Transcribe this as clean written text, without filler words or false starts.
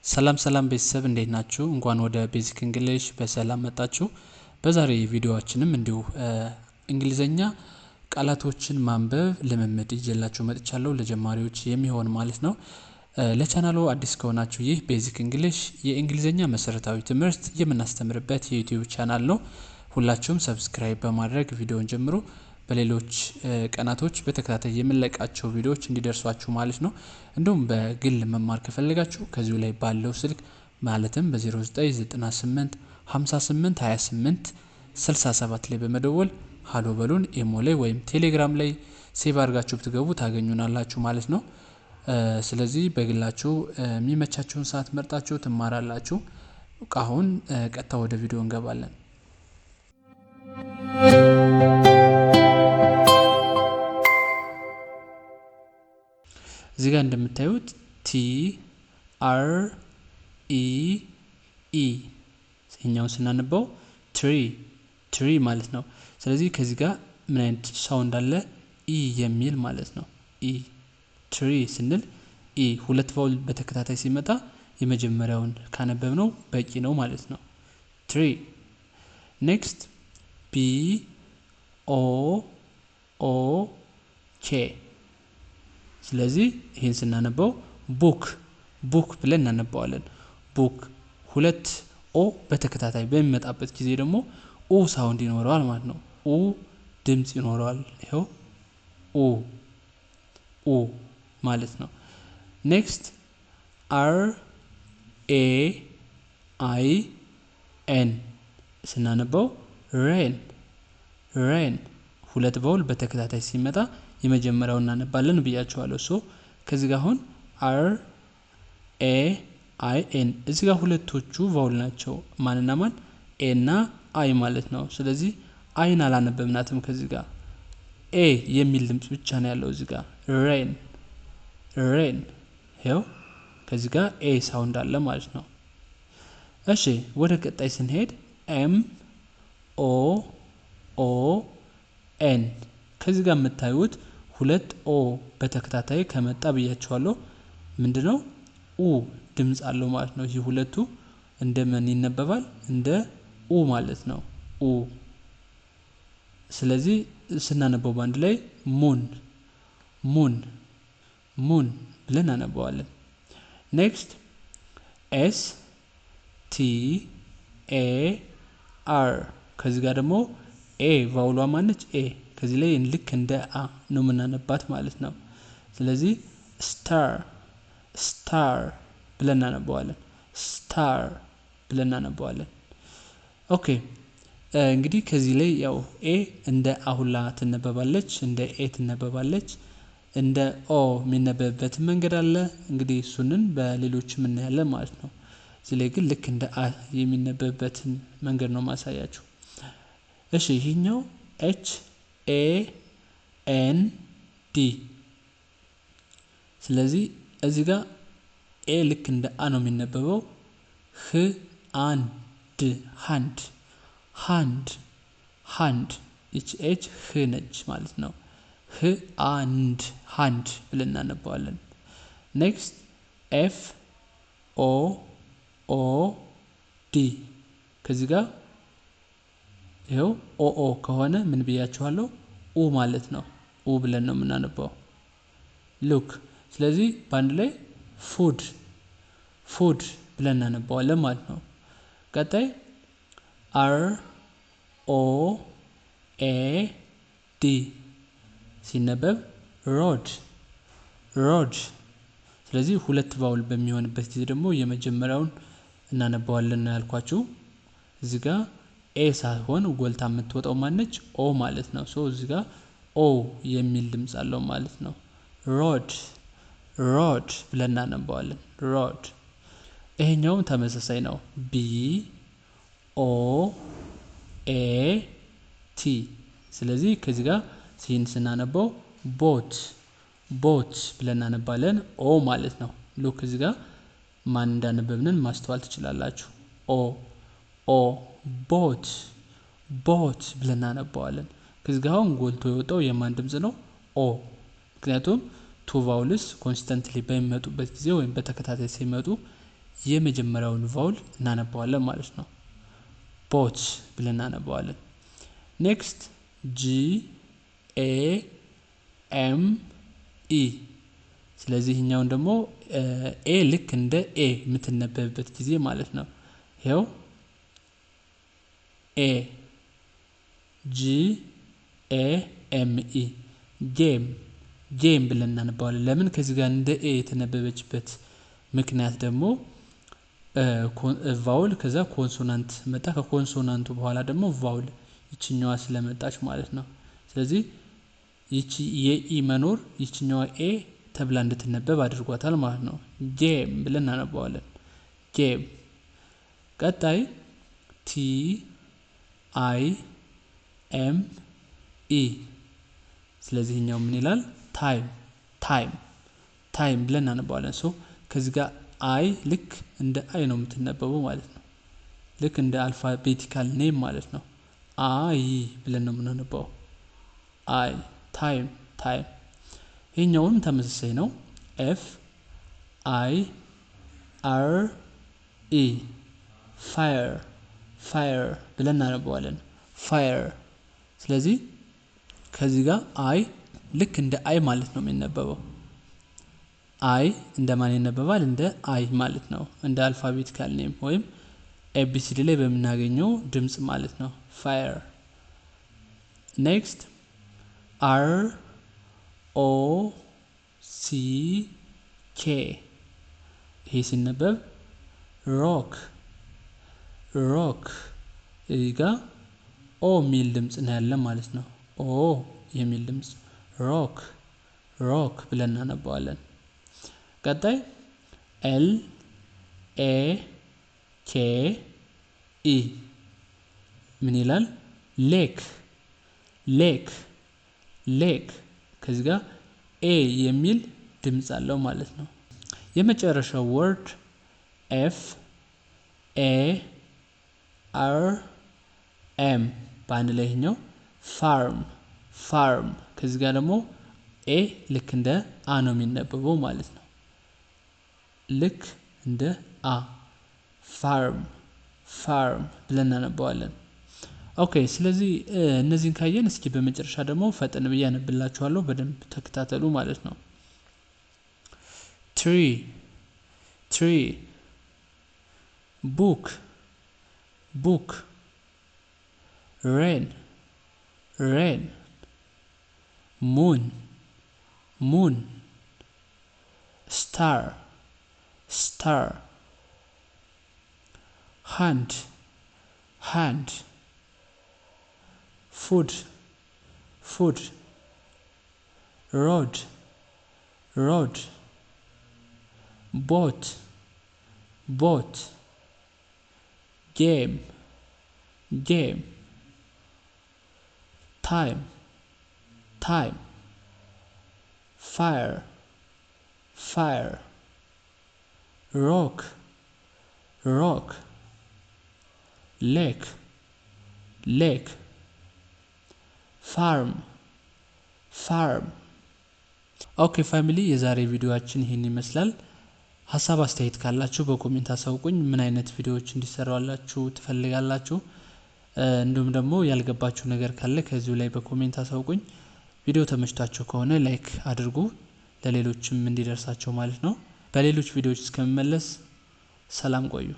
ሰላም ቤተሰብ እንዴት ናችሁ? እንኳን ወደ ቤዚክ እንግሊሽ በሰላም መጣችሁ። በዛሬ ቪዲዮአችንም እንዲሁ እንግሊዘኛ ቃላቶችን ማንበብ ልምምድ ይዤላችሁ መጥቻለሁ ለጀማሪዎች የሚሆን ማለት ነው። ለቻናሉ አዲስ ከሆናችሁ ይህ ቤዚክ እንግሊሽ የእንግሊዘኛ መሰረታዊ ትምህርት የምናስተምርበት የዩቲዩብ ቻናል ነው። ሁላችሁም ሰብስክራይብ በማድረግ ቪዲዮውን ጀምሩ። በሌሎች ቀናቶች በተከታታይ የምንለቃቸው ቪዲዮዎች እንዲደርሷችሁ ማለት ነው። እንዲሁም በግል መማር ከፈለጋችሁ ከዚሁ ላይ ባለው ስልክ ማለትም በ0998 58 28 67 ላይ በመደወል ሃሎ በሉን። ኢሞ ላይ ወይም ቴሌግራም ላይ ሴቭ አድርጋችሁ ብትገቡ ታገኙናላችሁ ማለት ነው። ስለዚህ በግላችሁ የሚመቻችሁን ሰዓት መርጣችሁ ትማራላችሁ። አሁን ቀጥታ ወደ ቪዲዮ እንገባለን። እዚህ ጋር እንደምታዩት TREE ይሄኛውን ስናነበው ትሪ ማለት ነው። ስለዚህ ከዚህ ጋር ምን አይነት ሳውንድ አለ? ኢ የሚል ማለት ነው። ትሪ ስንል ሁለት ቫውል በተከታታይ ሲመጣ የመጀመሪያውን ካነበብነው በቂ ነው ማለት ነው። ትሪ ኔክስት BOOK ስለዚህ ይሄን ስናነበው ቡክ ብለን እናነባዋለን። ቡክ ሁለት ኦ በተከታታይ በሚመጣበት ጊዜ ደግሞ ኡ ሳውንድ ይኖረዋል ማለት ነው። ኡ ድምጽ ይኖረዋል። ይሄው ኡ ማለት ነው። ኔክስት RAIN ስናነበው ሬን ሁለት ቫውል በተከታታይ ሲመጣ የመጀመሪያውን እናነባለን ብያችኋለሁ። ከዚህ ጋር አሁን RAIN እዚህ ጋር ሁለቶቹ ቫውል ናቸው። ማንና ማን? ኤ እና አይ ማለት ነው። ስለዚህ አይን አላነበብናትም። ከዚህ ጋር ኤ የሚል ድምጽ ብቻ ነው ያለው። እዚህ ጋር ሬን ይሄው ከዚህ ጋር ኤ ሳውንድ አለ ማለት ነው። እሺ ወደ ቀጣይ ስንሄድ MOON ከዚህ ጋር የምታዩት ሁለት ኦ በተከታታይ ከመጣ ብያችኋለሁ። ምንድነው? ኡ ድምጽ አለው ማለት ነው። ይሄ ሁለቱ እንደምን ይነበባል? እንደ ኡ ማለት ነው። ኡ ስለዚህ ስናነበው ባንድ ላይ ሙን ብለን እናነበዋለን። ኔክስት STAR ከዚህ ጋር ደግሞ ኤ ቫውሏ ማነች? ኤ ከዚህ ላይ ልክ እንደ አ ነው የምናነባት ማለት ነው። ስለዚህ ስታር ብለን እናነበዋለን። ኦኬ እንግዲህ ከዚህ ላይ ያው ኤ እንደ አሁላ ትነበባለች፣ እንደ ኤ ትነበባለች፣ እንደ ኦ የሚነበብበት መንገድ አለ። እንግዲህ እሱንን በሌሎችም እናያለን ማለት ነው። እዚህ ላይ ግን ልክ እንደ አ የሚነበብበትን መንገድ ነው ማሳያችሁ። እሺ ይሄኛው HAND ስለዚህ እዚህ ጋር ኤ ልክ እንደ አ ነው የሚነበበው። ሃንድ እቺ ኤች ህ ነች ማለት ነው። ሃንድ ብለን እናነባዋለን። ኔክስት FOOD ከዚህ ጋር ይሄው ኦኦ ከሆነ ምን ብያችኋለሁ? ኡ ማለት ነው። ኡ ብለን ነው የምናነባው። ሉክ ስለዚህ ባንድ ላይ ፉድ ብለን እናነባዋለን ማለት ነው። ቀጣይ ROAD ሲነበብ ሮድ ስለዚህ ሁለት ቫውል በሚሆንበት ጊዜ ደግሞ የመጀመሪያውን እናነባዋለን ያልኳችሁ። እዚህ ጋር ኤ ሳይሆን ጎልታ የምትወጣው ማነች? ኦ ማለት ነው። እዚህ ጋር ኦ የሚል ድምጽ አለው ማለት ነው። ሮድ ብለን እናነባዋለን። ሮድ ይሄኛውም ተመሳሳይ ነው። BOAT ስለዚህ ከዚህ ጋር ሲን ስናነበው ቦት ብለን እናነባለን። ኦ ማለት ነው። ሉክ እዚህ ጋር ማን እንዳነበብንን ማስተዋል ትችላላችሁ። ኦ ቦት ብለን እናነባዋለን። ከዚህ ጋር አሁን ጎልቶ የወጣው የማን ድምጽ ነው? ኦ ምክንያቱም ቱ ቫውልስ ኮንስተንትሊ በሚመጡበት ጊዜ ወይም በተከታታይ ሲመጡ የመጀመሪያውን ቫውል እናነባዋለን ማለት ነው። ቦት ብለን እናነባዋለን። ኔክስት ጂ ኤ ኤም ኢ። ስለዚህ እኛውን ደግሞ ኤ ልክ እንደ ኤ የምትነበብበት ጊዜ ማለት ነው። ይኸው ኤ ጂ ኤ ኤም ኢ ጌም ጌም ብለን እናነባዋለን። ለምን ከዚህ ጋር እንደ ኤ የተነበበችበት ምክንያት ደግሞ ቫውል ከዛ ኮንሶናንት መጣ። ከኮንሶናንቱ በኋላ ደግሞ ቫውል ይችኛዋ ስለመጣች ማለት ነው። ስለዚህ ይቺ የኢ መኖር ይችኛዋ ኤ ተብላ እንድትነበብ አድርጓታል ማለት ነው። ጌም ብለን እናነባዋለን። ጌም። ቀጣይ ቲ አይ ኤም ኢ። ስለዚህ እኛው ምን ይላል? ታይም ታይም ታይም ብለን እናነባዋለን። ሶ ከዚህ ጋር አይ ልክ እንደ አይ ነው የምትነበበው ማለት ነው። ልክ እንደ አልፋቤቲካል ኔም ማለት ነው። አይ ብለን ነው የምናነባው። አይ ታይም ታይም። ይሄኛውም ተመሳሳይ ነው። ኤፍ አይ አር ኢ ፋየር ፋየር ብለን እናነባዋለን። ፋየር። ስለዚህ ከዚህ ጋር አይ ልክ እንደ አይ ማለት ነው የሚነበበው። አይ እንደ ማን ይነበባል? እንደ አይ ማለት ነው። እንደ አልፋቤቲካል ኔም ወይም ኤቢሲዲ ላይ በምናገኘው ድምጽ ማለት ነው። ፋየር። ኔክስት አር ኦ ሲ ኬ። ይሄ ሲነበብ ሮክ ሮክ። እዚህ ጋር ኦ የሚል ድምጽ ነው ያለ ማለት ነው። ኦ የሚል ድምጽ ሮክ ሮክ ብለን እናነባዋለን። ቀጣይ ኤል ኤ ኬ ኢ ምን ይላል? ሌክ ሌክ ሌክ። ከዚህ ጋር ኤ የሚል ድምጽ አለው ማለት ነው። የመጨረሻው ወርድ ኤፍ ኤ አር ኤም በአንድ ላይ ይሄኛው ፋርም ፋርም። ከዚህ ጋር ደግሞ ኤ ልክ እንደ አ ነው የሚነበበው ማለት ነው። ልክ እንደ አ ፋርም ፋርም ብለን እናነባዋለን። ኦኬ። ስለዚህ እነዚህን ካየን እስኪ በመጨረሻ ደግሞ ፈጠን ብዬ አነብላችኋለሁ። በደንብ ተከታተሉ ማለት ነው። ትሪ ትሪ ቡክ ቡክ ሬን ሬን ሙን ሙን ስታር ስታር ሃንድ ሃንድ ፉድ ፉድ ሮድ ሮድ ቦት ቦት ጌም ጌም ታይም ታይም ፋየር ፋየር ሮክ ሮክ ሌክ ሌክ ፋርም ፋርም። ኦኬ ፋሚሊ፣ የዛሬ ቪዲዮአችን ይሄን ይመስላል። ሀሳብ አስተያየት ካላችሁ በኮሜንት አሳውቁኝ። ምን አይነት ቪዲዮዎች እንዲሰራላችሁ ትፈልጋላችሁ? እንዲሁም ደግሞ ያልገባችሁ ነገር ካለ ከዚሁ ላይ በኮሜንት አሳውቁኝ። ቪዲዮ ተመችቷችሁ ከሆነ ላይክ አድርጉ፣ ለሌሎችም እንዲደርሳቸው ማለት ነው። በሌሎች ቪዲዮዎች እስከምመለስ ሰላም ቆዩ።